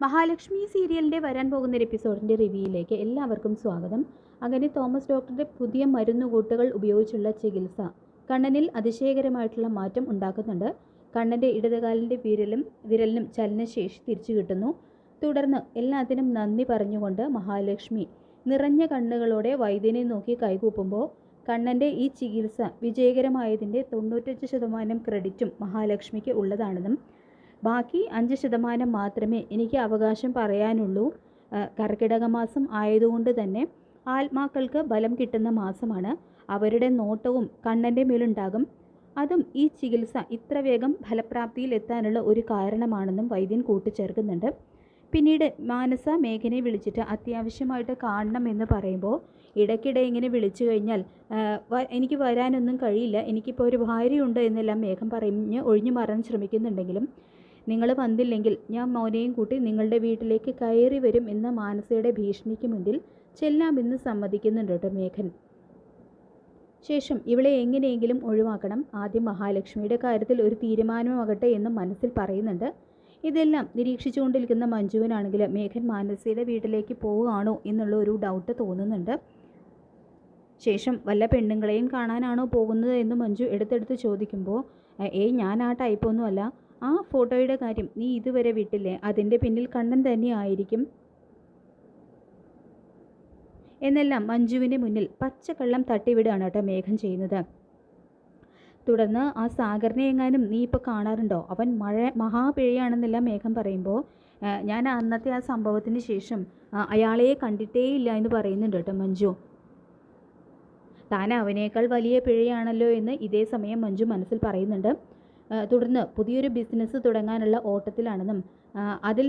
മഹാലക്ഷ്മി സീരിയലിൻ്റെ വരാൻ പോകുന്ന ഒരു എപ്പിസോഡിൻ്റെ റിവ്യൂയിലേക്ക് എല്ലാവർക്കും സ്വാഗതം. അങ്ങനെ തോമസ് ഡോക്ടറുടെ പുതിയ മരുന്നുകൂട്ടുകൾ ഉപയോഗിച്ചുള്ള ചികിത്സ കണ്ണനിൽ അതിശയകരമായിട്ടുള്ള മാറ്റം ഉണ്ടാക്കുന്നുണ്ട്. കണ്ണൻ്റെ ഇടതുകാലിൻ്റെ വിരലിനും ചലനശേഷി തിരിച്ചു കിട്ടുന്നു. തുടർന്ന് എല്ലാത്തിനും നന്ദി പറഞ്ഞുകൊണ്ട് മഹാലക്ഷ്മി നിറഞ്ഞ കണ്ണുകളോടെ വൈദ്യനെ നോക്കി കൈകൂപ്പുമ്പോൾ കണ്ണൻ്റെ ഈ ചികിത്സ വിജയകരമായതിൻ്റെ 95% ക്രെഡിറ്റും മഹാലക്ഷ്മിക്ക് ഉള്ളതാണെന്നും ബാക്കി 5% മാത്രമേ എനിക്ക് അവകാശം പറയാനുള്ളൂ. കർക്കിടക മാസം ആയതുകൊണ്ട് തന്നെ ആത്മാക്കൾക്ക് ബലം കിട്ടുന്ന മാസമാണ്. അവരുടെ നോട്ടവും കണ്ണൻ്റെ മേലുണ്ടാകും. അതും ഈ ചികിത്സ ഇത്ര വേഗം ഫലപ്രാപ്തിയിൽ എത്താനുള്ള ഒരു കാരണമാണെന്നും വൈദ്യൻ കൂട്ടിച്ചേർക്കുന്നുണ്ട്. പിന്നീട് മാനസ മേഘനെ വിളിച്ചിട്ട് അത്യാവശ്യമായിട്ട് കാണണമെന്ന് പറയുമ്പോൾ ഇടയ്ക്കിടെ ഇങ്ങനെ വിളിച്ചു കഴിഞ്ഞാൽ എനിക്ക് വരാനൊന്നും കഴിയില്ല, എനിക്കിപ്പോൾ ഒരു ഭാര്യയുണ്ട് എന്നെല്ലാം മേഘം പറഞ്ഞ് ഒഴിഞ്ഞു മാറാൻ ശ്രമിക്കുന്നുണ്ടെങ്കിലും നിങ്ങൾ വന്നില്ലെങ്കിൽ ഞാൻ മോനെയും കൂട്ടി നിങ്ങളുടെ വീട്ടിലേക്ക് കയറി വരും എന്ന മാനസയുടെ ഭീഷണിക്ക് മുന്നിൽ ചെല്ലാമെന്ന് സമ്മതിക്കുന്നുണ്ട് കേട്ടോ മേഘൻ. ശേഷം ഇവളെ എങ്ങനെയെങ്കിലും ഒഴിവാക്കണം, ആദ്യം മഹാലക്ഷ്മിയുടെ കാര്യത്തിൽ ഒരു തീരുമാനമാകട്ടെ എന്ന് മനസ്സിൽ പറയുന്നുണ്ട്. ഇതെല്ലാം നിരീക്ഷിച്ചുകൊണ്ടിരിക്കുന്ന മഞ്ജുവിനാണെങ്കിൽ മേഘൻ മാനസയുടെ വീട്ടിലേക്ക് പോവുകയാണോ എന്നുള്ള ഒരു ഡൗട്ട് തോന്നുന്നുണ്ട്. ശേഷം വല്ല പെണ്ണുങ്ങളെയും കാണാനാണോ പോകുന്നത് എന്ന് മഞ്ജു എടുത്തെടുത്ത് ചോദിക്കുമ്പോൾ ഞാൻ ആ ടൈപ്പൊന്നുമല്ല, ആ ഫോട്ടോയുടെ കാര്യം നീ ഇതുവരെ വിട്ടില്ലേ, അതിൻ്റെ പിന്നിൽ കണ്ണൻ തന്നെ ആയിരിക്കും എന്നെല്ലാം മഞ്ജുവിൻ്റെ മുന്നിൽ പച്ചക്കള്ളം തട്ടിവിടുകയാണ് കേട്ടോ മേഘൻ ചെയ്യുന്നത്. തുടർന്ന് ആ സാഗറിനെ എങ്ങാനും നീ ഇപ്പോൾ കാണാറുണ്ടോ, അവൻ മഹാപിഴയാണെന്നെല്ലാം മേഘം പറയുമ്പോൾ ഞാൻ അന്നത്തെ ആ സംഭവത്തിന് ശേഷം അയാളെ കണ്ടിട്ടേയില്ല എന്ന് പറയുന്നുണ്ട് കേട്ടോ മഞ്ജു. താൻ അവനേക്കാൾ വലിയ പിഴയാണല്ലോ എന്ന് ഇതേ സമയം മഞ്ജു മനസ്സിൽ പറയുന്നുണ്ട്. തുടർന്ന് പുതിയൊരു ബിസിനസ് തുടങ്ങാനുള്ള ഓട്ടത്തിലാണെന്നും അതിൽ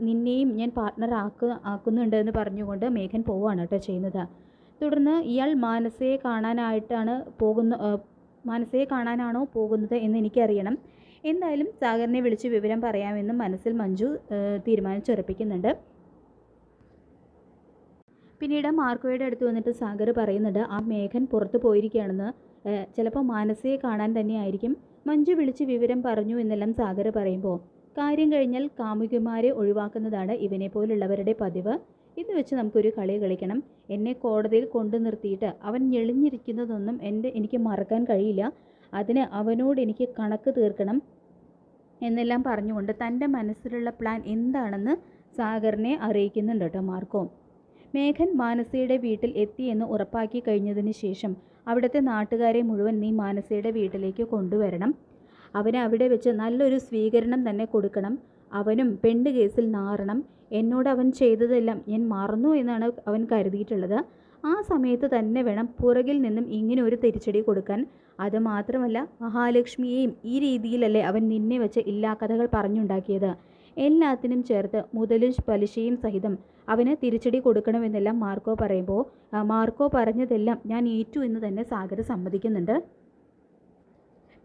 നിന്നെയും ഞാൻ പാർട്ട്ണർ ആക്കുന്നുണ്ട് എന്ന് പറഞ്ഞുകൊണ്ട് മേഘൻ പോവുകയാണ് കേട്ടോ ചെയ്യുന്നത്. തുടർന്ന് ഇയാൾ മാനസയെ കാണാനാണോ പോകുന്നത് എന്ന് എനിക്കറിയണം, എന്തായാലും സാഗറിനെ വിളിച്ച് വിവരം പറയാമെന്നും മനസ്സിൽ മഞ്ജു തീരുമാനിച്ചുറപ്പിക്കുന്നുണ്ട്. പിന്നീട് മാർക്കോയുടെ അടുത്ത് വന്നിട്ട് സാഗർ പറയുന്നുണ്ട് ആ മേഘൻ പുറത്ത് പോയിരിക്കുകയാണെന്ന്, ചിലപ്പോൾ മാനസയെ കാണാൻ തന്നെയായിരിക്കും. മഞ്ജു വിളിച്ച് വിവരം പറഞ്ഞു എന്നെല്ലാം സാഗർ പറയുമ്പോൾ കാര്യം കഴിഞ്ഞാൽ കാമുകിമാരെ ഒഴിവാക്കുന്നതാണ് ഇവനെ പോലുള്ളവരുടെ പതിവ്. ഇത് വെച്ച് നമുക്കൊരു കളി കളിക്കണം. എന്നെ കോടതിയിൽ കൊണ്ടു നിർത്തിയിട്ട് അവൻ ഞെളിഞ്ഞിരിക്കുന്നതൊന്നും എനിക്ക് മറക്കാൻ കഴിയില്ല. അതിന് അവനോട് എനിക്ക് കണക്ക് തീർക്കണം എന്നെല്ലാം പറഞ്ഞുകൊണ്ട് തൻ്റെ മനസ്സിലുള്ള പ്ലാൻ എന്താണെന്ന് സാഗറിനെ അറിയിക്കുന്നുണ്ട് കേട്ടോ മാർക്കോ. മേഘൻ മാനസയുടെ വീട്ടിൽ എത്തിയെന്ന് ഉറപ്പാക്കി കഴിഞ്ഞതിന് ശേഷം അവിടുത്തെ നാട്ടുകാരെ മുഴുവൻ നീ മാനസയുടെ വീട്ടിലേക്ക് കൊണ്ടുവരണം. അവന് അവിടെ വെച്ച് നല്ലൊരു സ്വീകരണം തന്നെ കൊടുക്കണം. അവനും പെണ്ണ് കേസിൽ നാറണം. എന്നോട് അവൻ ചെയ്തതെല്ലാം ഞാൻ മറന്നു എന്നാണ് അവൻ കരുതിയിട്ടുള്ളത്. ആ സമയത്ത് തന്നെ വേണം പുറകിൽ നിന്നും ഇങ്ങനെ ഒരു തിരിച്ചടി കൊടുക്കാൻ. അതുമാത്രമല്ല മഹാലക്ഷ്മിയെയും ഈ രീതിയിലല്ലേ അവൻ നിന്നെ വെച്ച് ഇല്ലാക്കഥകൾ പറഞ്ഞുണ്ടാക്കിയത്. എല്ലാത്തിനും ചേർത്ത് മുതലും പലിശയും സഹിതം അവന് തിരിച്ചടി കൊടുക്കണമെന്നെല്ലാം മാർക്കോ പറയുമ്പോൾ മാർക്കോ പറഞ്ഞതെല്ലാം ഞാൻ ഏറ്റു എന്ന് തന്നെ സാഗർ സമ്മതിക്കുന്നുണ്ട്.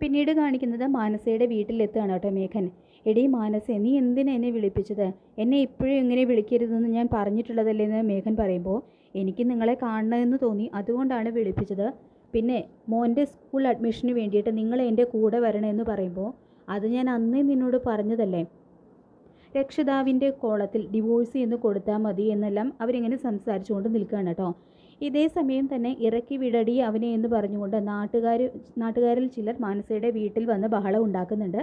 പിന്നീട് കാണിക്കുന്നത് മാനസയുടെ വീട്ടിലെത്തുകയാണ് കേട്ടോ മേഘൻ. എടീ മാനസേ, നീ എന്തിനാ എന്നെ വിളിപ്പിച്ചത്? എന്നെ ഇപ്പോഴും ഇങ്ങനെ വിളിക്കരുതെന്ന് ഞാൻ പറഞ്ഞിട്ടുള്ളതല്ലേ എന്ന് മേഘൻ പറയുമ്പോൾ എനിക്ക് നിങ്ങളെ കാണണമെന്ന് തോന്നി, അതുകൊണ്ടാണ് വിളിപ്പിച്ചത്. പിന്നെ മോൻ്റെ സ്കൂൾ അഡ്മിഷന് വേണ്ടിയിട്ട് നിങ്ങൾ എൻ്റെ കൂടെ വരണമെന്ന് പറയുമ്പോൾ അത് ഞാൻ അന്നേ നിന്നോട് പറഞ്ഞതല്ലേ. രക്ഷിതാവിൻ്റെ കോളത്തിൽ ഡിവോഴ്സ് എന്ന് കൊടുത്താൽ മതി എന്നെല്ലാം അവരിങ്ങനെ സംസാരിച്ചുകൊണ്ട് നിൽക്കുകയാണ് കേട്ടോ. ഇതേ സമയം തന്നെ ഇറക്കി വിടടി അവനെ എന്ന് പറഞ്ഞുകൊണ്ട് നാട്ടുകാരിൽ ചിലർ മാനസയുടെ വീട്ടിൽ വന്ന് ബഹളം ഉണ്ടാക്കുന്നുണ്ട്.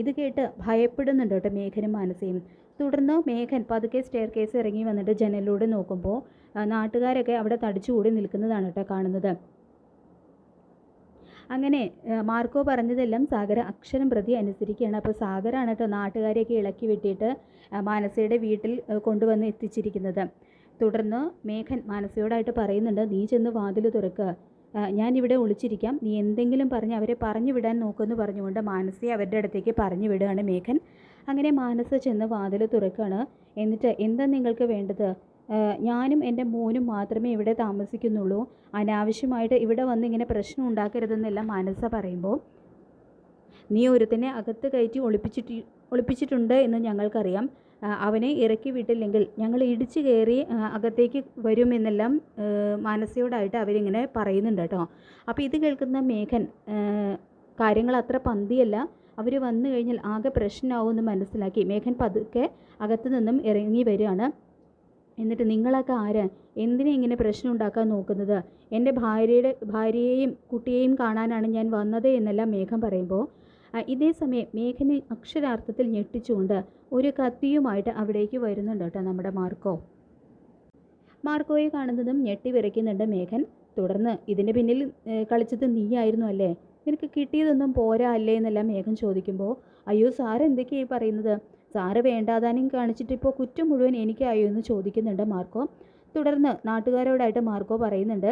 ഇത് കേട്ട് ഭയപ്പെടുന്നുണ്ട് കേട്ടോ മേഘനും മാനസയും. തുടർന്ന് മേഘൻ പതുക്കെ സ്റ്റെയർ കേസ് ഇറങ്ങി വന്നിട്ട് ജനലിലൂടെ നോക്കുമ്പോൾ നാട്ടുകാരൊക്കെ അവിടെ തടിച്ചുകൂടി നിൽക്കുന്നതാണ് കേട്ടോ കാണുന്നത്. അങ്ങനെ മാർക്കോ പറഞ്ഞതെല്ലാം സാഗർ അക്ഷരം പ്രതി അനുസരിക്കുകയാണ്. അപ്പോൾ സാഗറാണ് കേട്ടോ നാട്ടുകാരെയൊക്കെ ഇളക്കി വെട്ടിയിട്ട് മാനസയുടെ വീട്ടിൽ കൊണ്ടുവന്ന് എത്തിച്ചിരിക്കുന്നത്. തുടർന്ന് മേഘൻ മാനസയോടായിട്ട് പറയുന്നുണ്ട് നീ ചെന്ന് വാതിൽ തുറക്കുക, ഞാനിവിടെ ഒളിച്ചിരിക്കാം, നീ എന്തെങ്കിലും പറഞ്ഞ് അവരെ പറഞ്ഞു വിടാൻ നോക്കുമെന്ന് പറഞ്ഞുകൊണ്ട് മാനസയെ അവരുടെ അടുത്തേക്ക് പറഞ്ഞു വിടുകയാണ് മേഘൻ. അങ്ങനെ മാനസ ചെന്ന് വാതിൽ തുറക്കുകയാണ്. എന്നിട്ട് എന്താ നിങ്ങൾക്ക് വേണ്ടത്? ഞാനും എൻ്റെ മോനും മാത്രമേ ഇവിടെ താമസിക്കുന്നുള്ളൂ, അനാവശ്യമായിട്ട് ഇവിടെ വന്ന് ഇങ്ങനെ പ്രശ്നം ഉണ്ടാക്കരുതെന്നെല്ലാം മാനസ പറയുമ്പോൾ നീ ഒരുത്തനെ അകത്ത് കയറ്റി ഒളിപ്പിച്ചിട്ടുണ്ട് എന്ന് ഞങ്ങൾക്കറിയാം, അവനെ ഇറക്കി വിട്ടില്ലെങ്കിൽ ഞങ്ങൾ ഇടിച്ചു കയറി അകത്തേക്ക് വരുമെന്നെല്ലാം മാനസയോടായിട്ട് അവരിങ്ങനെ പറയുന്നുണ്ട് കേട്ടോ. അപ്പോൾ ഇത് കേൾക്കുന്ന മേഘൻ കാര്യങ്ങൾ അത്ര പന്തിയല്ല, അവർ വന്നു കഴിഞ്ഞാൽ ആകെ പ്രശ്നമാവുമെന്ന് മനസ്സിലാക്കി മേഘൻ പതുക്കെ അകത്തു നിന്നും ഇറങ്ങി വരികയാണ്. എന്നിട്ട് നിങ്ങളൊക്കെ ആരാ, എന്തിനാ ഇങ്ങനെ പ്രശ്നം ഉണ്ടാക്കാൻ നോക്കുന്നത്? എൻ്റെ ഭാര്യയെയും കുട്ടിയെയും കാണാനാണ് ഞാൻ വന്നത് എന്നെല്ലാം മേഘൻ പറയുമ്പോൾ ഇതേ സമയം മേഘനെ അക്ഷരാർത്ഥത്തിൽ ഞെട്ടിച്ചുകൊണ്ട് ഒരു കത്തിയുമായിട്ട് അവിടേക്ക് വരുന്നുണ്ട് കേട്ടോ നമ്മുടെ മാർക്കോയെ കാണുന്നതും ഞെട്ടി വിറയ്ക്കുന്നുണ്ട് മേഘൻ. തുടർന്ന് ഇതിൻ്റെ പിന്നിൽ കളിച്ചത് നീയായിരുന്നു അല്ലേ, നിനക്ക് കിട്ടിയതൊന്നും പോരാ അല്ലേ എന്നെല്ലാം മേഘൻ ചോദിക്കുമ്പോൾ അയ്യോ സാറ് എന്തൊക്കെയായി പറയുന്നത്, സാറ് വേണ്ടാതാനും കാണിച്ചിട്ട് ഇപ്പോൾ കുറ്റം മുഴുവൻ എനിക്കായോ എന്ന് ചോദിക്കുന്നുണ്ട് മാർക്കോ. തുടർന്ന് നാട്ടുകാരോടായിട്ട് മാർക്കോ പറയുന്നുണ്ട്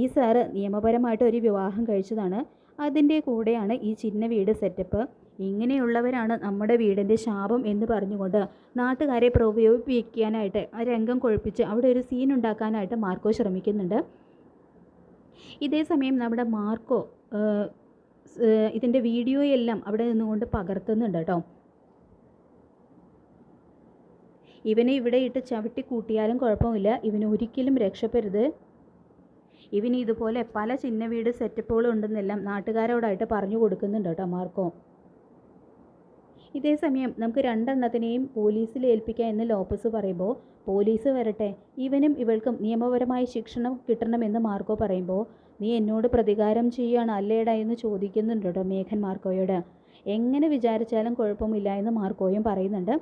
ഈ സാറ് നിയമപരമായിട്ട് ഒരു വിവാഹം കഴിച്ചതാണ്, അതിൻ്റെ കൂടെയാണ് ഈ ചിന്ന വീട് സെറ്റപ്പ്, ഇങ്ങനെയുള്ളവരാണ് നമ്മുടെ വീടിൻ്റെ ശാപം എന്ന് പറഞ്ഞുകൊണ്ട് നാട്ടുകാരെ പ്രകോപിപ്പിക്കാനായിട്ട് ആ രംഗം കൊഴുപ്പിച്ച് അവിടെ ഒരു സീൻ ഉണ്ടാക്കാനായിട്ട് മാർക്കോ ശ്രമിക്കുന്നുണ്ട്. ഇതേ സമയം നമ്മുടെ മാർക്കോ ഇതിൻ്റെ വീഡിയോയെല്ലാം അവിടെ നിന്നുകൊണ്ട് പകർത്തുന്നുണ്ട് കേട്ടോ. ഇവനെ ഇവിടെ ഇട്ട് ചവിട്ടി കൂട്ടിയാലും കുഴപ്പമില്ല, ഇവന് ഒരിക്കലും രക്ഷപ്പെടരുത്, ഇവന് ഇതുപോലെ പല ചിന്ന വീട് സെറ്റപ്പുകളും ഉണ്ടെന്നെല്ലാം നാട്ടുകാരോടായിട്ട് പറഞ്ഞു കൊടുക്കുന്നുണ്ട് കേട്ടോ മാർക്കോ. ഇതേ സമയം നമുക്ക് രണ്ടെണ്ണത്തിനെയും പോലീസിൽ ഏൽപ്പിക്കാം എന്ന് ലോപ്പസ് പറയുമ്പോൾ പോലീസ് വരട്ടെ, ഇവനും ഇവൾക്കും നിയമപരമായ ശിക്ഷണം കിട്ടണമെന്ന് മാർക്കോ പറയുമ്പോൾ നീ എന്നോട് പ്രതികാരം ചെയ്യുകയാണ് അല്ലേടാ എന്ന് ചോദിക്കുന്നുണ്ട് കേട്ടോ മേഘൻ മാർക്കോയോട്. എങ്ങനെ വിചാരിച്ചാലും കുഴപ്പമില്ല എന്ന് മാർക്കോയും പറയുന്നുണ്ട്.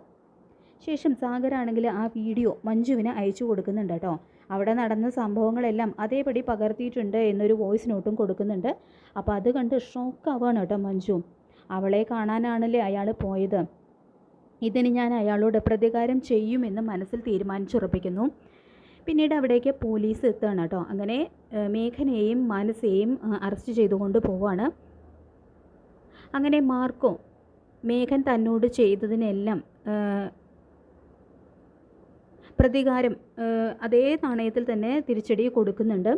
ശേഷം സാഗറാണെങ്കിൽ ആ വീഡിയോ മഞ്ജുവിന് അയച്ചു കൊടുക്കുന്നുണ്ട് കേട്ടോ. അവിടെ നടന്ന സംഭവങ്ങളെല്ലാം അതേപടി പകർത്തിയിട്ടുണ്ട് എന്നൊരു വോയിസ് നോട്ടും കൊടുക്കുന്നുണ്ട്. അപ്പോൾ അത് കണ്ട് ഷോക്കാവാണ് കേട്ടോ മഞ്ജു. അവളെ കാണാനാണല്ലേ അയാൾ പോയത്, ഇതിന് ഞാൻ അയാളോട് പ്രതികാരം ചെയ്യുമെന്ന് മനസ്സിൽ തീരുമാനിച്ചുറപ്പിക്കുന്നു. പിന്നീട് അവിടേക്ക് പോലീസ് എത്തുകയാണ് കേട്ടോ. അങ്ങനെ മേഘനയെയും മാനസയെയും അറസ്റ്റ് ചെയ്തുകൊണ്ട് പോവാണ്. അങ്ങനെ മാർക്കോ മേഘൻ തന്നോട് ചെയ്തതിനെല്ലാം പ്രതികാരം അതേ നാണയത്തിൽ തന്നെ തിരിച്ചടി കൊടുക്കുന്നുണ്ട്.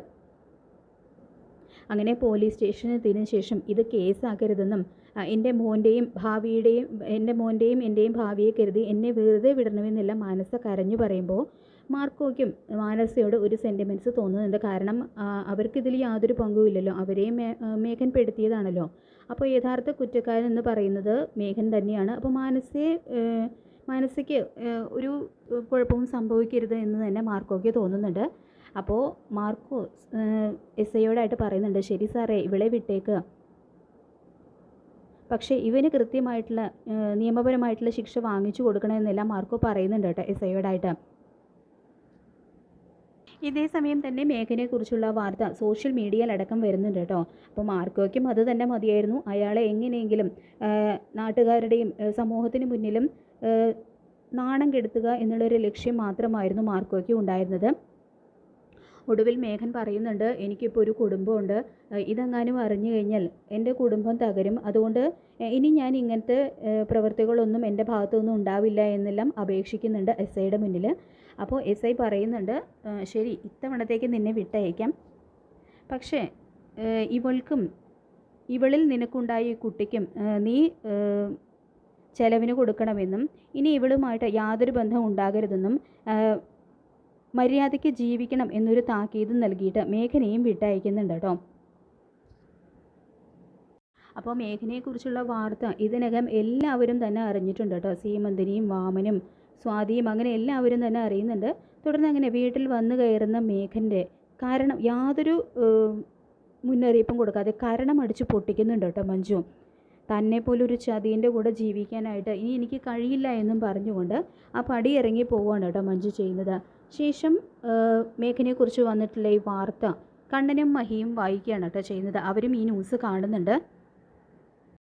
അങ്ങനെ പോലീസ് സ്റ്റേഷനിൽ എത്തിയതിനു ശേഷം ഇത് കേസാക്കരുതെന്നും എൻ്റെ മോൻ്റെയും എൻ്റെയും ഭാവിയെ കരുതി എന്നെ വെറുതെ വിടണമെന്നെല്ലാം മാനസ കരഞ്ഞു പറയുമ്പോൾ മാർക്കോയ്ക്കും മാനസയോട് ഒരു സെൻറ്റിമെൻറ്റ്സ് തോന്നുന്നുണ്ട്. കാരണം അവർക്കിതിൽ യാതൊരു പങ്കുമില്ലല്ലോ, അവരെയും മേഘൻ പെടുത്തിയതാണല്ലോ. അപ്പോൾ യഥാർത്ഥ കുറ്റക്കാരൻ എന്ന് പറയുന്നത് മേഘൻ തന്നെയാണ്. അപ്പോൾ മാനസയ്ക്ക് ഒരു കുഴപ്പവും സംഭവിക്കരുത് എന്ന് തന്നെ മാർക്കോയ്ക്ക് തോന്നുന്നുണ്ട്. അപ്പോൾ മാർക്കോ എസ് ഐയോടായിട്ട് പറയുന്നുണ്ട് ശരി സാറേ ഇവളെ വിട്ടേക്ക്, പക്ഷേ ഇവന് കൃത്യമായിട്ടുള്ള നിയമപരമായിട്ടുള്ള ശിക്ഷ വാങ്ങിച്ചു കൊടുക്കണമെന്നെല്ലാം മാർക്കോ പറയുന്നുണ്ട് കേട്ടോ എസ് ഐയോടായിട്ട്. ഇതേ സമയം തന്നെ മേഘനെക്കുറിച്ചുള്ള വാർത്ത സോഷ്യൽ മീഡിയയിലടക്കം വരുന്നുണ്ട് കേട്ടോ. അപ്പോൾ മാർക്കോയ്ക്കും അത് തന്നെ മതിയായിരുന്നു, അയാളെ എങ്ങനെയെങ്കിലും നാട്ടുകാരുടെയും സമൂഹത്തിന് മുന്നിലും നാണം കെടുത്തുക എന്നുള്ളൊരു ലക്ഷ്യം മാത്രമായിരുന്നു മാർക്കോയ്ക്ക് ഉണ്ടായിരുന്നത്. ഒടുവിൽ മേഘൻ പറയുന്നുണ്ട് എനിക്കിപ്പോൾ ഒരു കുടുംബമുണ്ട്, ഇതെങ്ങാനും അറിഞ്ഞു കഴിഞ്ഞാൽ എൻ്റെ കുടുംബം തകരും, അതുകൊണ്ട് ഇനി ഞാൻ ഇങ്ങനത്തെ പ്രവൃത്തികളൊന്നും എൻ്റെ ഭാഗത്തുനിന്നും ഉണ്ടാവില്ല എന്നെല്ലാം അപേക്ഷിക്കുന്നുണ്ട് എസ് ഐയുടെ മുന്നിൽ. അപ്പോൾ എസ് ഐ പറയുന്നുണ്ട് ശരി ഇത്തവണത്തേക്ക് നിന്നെ വിട്ടയക്കാം, പക്ഷേ ഇവളിൽ നിനക്കുണ്ടായ ഈ കുട്ടിക്കും നീ ചെലവിന് കൊടുക്കണമെന്നും ഇനി ഇവളുമായിട്ട് യാതൊരു ബന്ധവും ഉണ്ടാകരുതെന്നും മര്യാദയ്ക്ക് ജീവിക്കണം എന്നൊരു താക്കീത് നൽകിയിട്ട് മേഘനയും വിട്ടയക്കുന്നുണ്ട് കേട്ടോ. അപ്പോൾ മേഘനയെക്കുറിച്ചുള്ള വാർത്ത ഇതിനകം എല്ലാവരും തന്നെ അറിഞ്ഞിട്ടുണ്ട് കേട്ടോ. സീമന്തിനിയും വാമനും സ്വാതിയും അങ്ങനെ എല്ലാവരും തന്നെ അറിയുന്നുണ്ട്. തുടർന്ന് അങ്ങനെ വീട്ടിൽ വന്നു കയറുന്ന മേഘൻ്റെ കാരണം യാതൊരു മുന്നറിയിപ്പും കൊടുക്കാതെ കാരണം അടിച്ച് പൊട്ടിക്കുന്നുണ്ട് കേട്ടോ മഞ്ജു. തന്നെപ്പോലൊരു ചതിയൻ്റെ കൂടെ ജീവിക്കാനായിട്ട് ഇനി എനിക്ക് കഴിയില്ല എന്നും പറഞ്ഞുകൊണ്ട് ആ പടി ഇറങ്ങി പോവുകയാണ് കേട്ടോ മഞ്ജു ചെയ്യുന്നത്. ശേഷം മേഘനെക്കുറിച്ച് വന്നിട്ടുള്ള ഈ വാർത്ത കണ്ണനും മഹിയും വായിക്കുകയാണ് കേട്ടോ ചെയ്യുന്നത്. അവരും ഈ ന്യൂസ് കാണുന്നുണ്ട്.